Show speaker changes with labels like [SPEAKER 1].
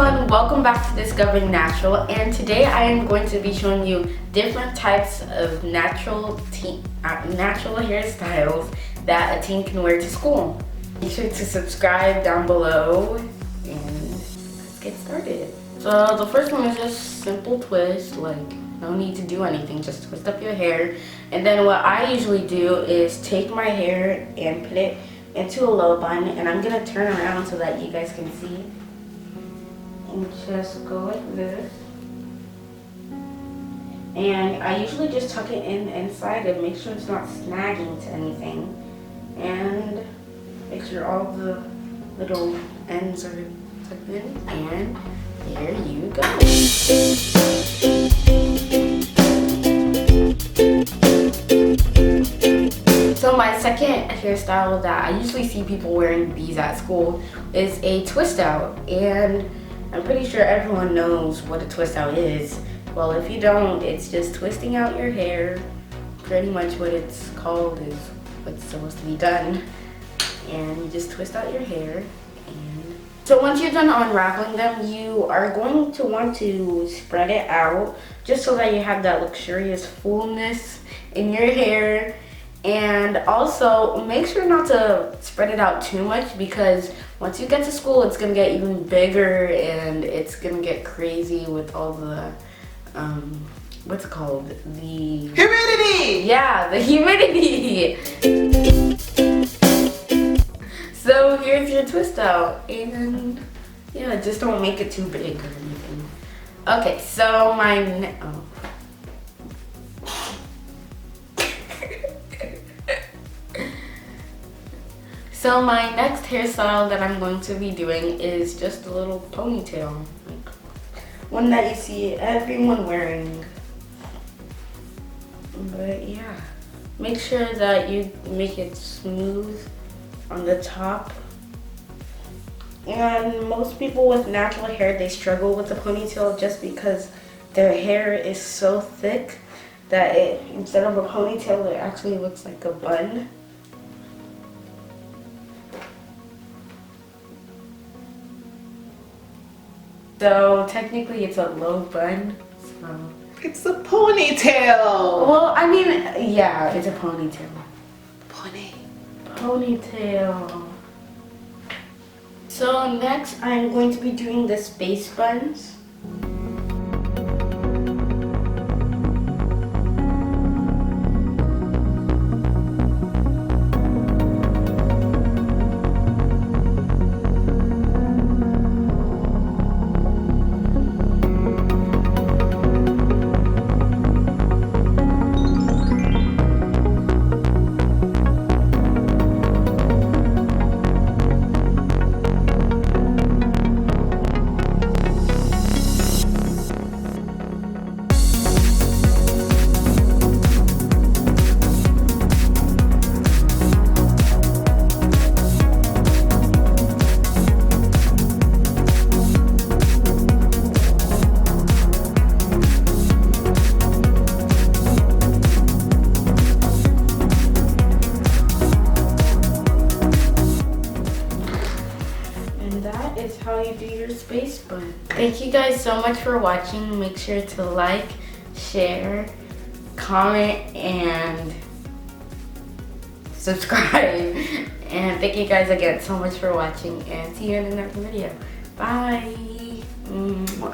[SPEAKER 1] everyone, welcome back to Discovering Natural, and today I am going to be showing you different types of natural hairstyles that a teen can wear to school. Make sure to subscribe down below and let's get started. So the first one is just simple twist, like no need to do anything, just twist up your hair. And then what I usually do is take my hair and put it into a low bun, and I'm gonna turn around so that you guys can see. And just go like this. And I usually just tuck it in inside and make sure it's not snagging to anything. And make sure all the little ends are tucked in. And there you go. So my second hairstyle that I usually see people wearing these at school is a twist out. And I'm pretty sure everyone knows what a twist out is. Well, if you don't, it's just twisting out your hair. Pretty much what it's called is what's supposed to be done. And you just twist out your hair. And so once you're done unraveling them, you are going to want to spread it out just so that you have that luxurious fullness in your hair. And also make sure not to spread it out too much, because once you get to school it's gonna get even bigger and it's gonna get crazy with all the what's it called, the
[SPEAKER 2] humidity.
[SPEAKER 1] Yeah, the humidity. So here's your twist out, and yeah, just don't make it too big or anything. Okay, so So my next hairstyle that I'm going to be doing is just a little ponytail, like one that you see everyone wearing. But yeah, make sure that you make it smooth on the top. And most people with natural hair, they struggle with the ponytail just because their hair is so thick that instead of a ponytail, it actually looks like a bun. So technically it's a low bun, so.
[SPEAKER 2] It's a ponytail.
[SPEAKER 1] Well, I mean, yeah, it's a ponytail. Ponytail. So next I'm going to be doing the space buns. Is how you do your space bun. Thank you guys so much for watching. Make sure to like, share, comment, and subscribe. And thank you guys again so much for watching, and see you in the next video. Bye.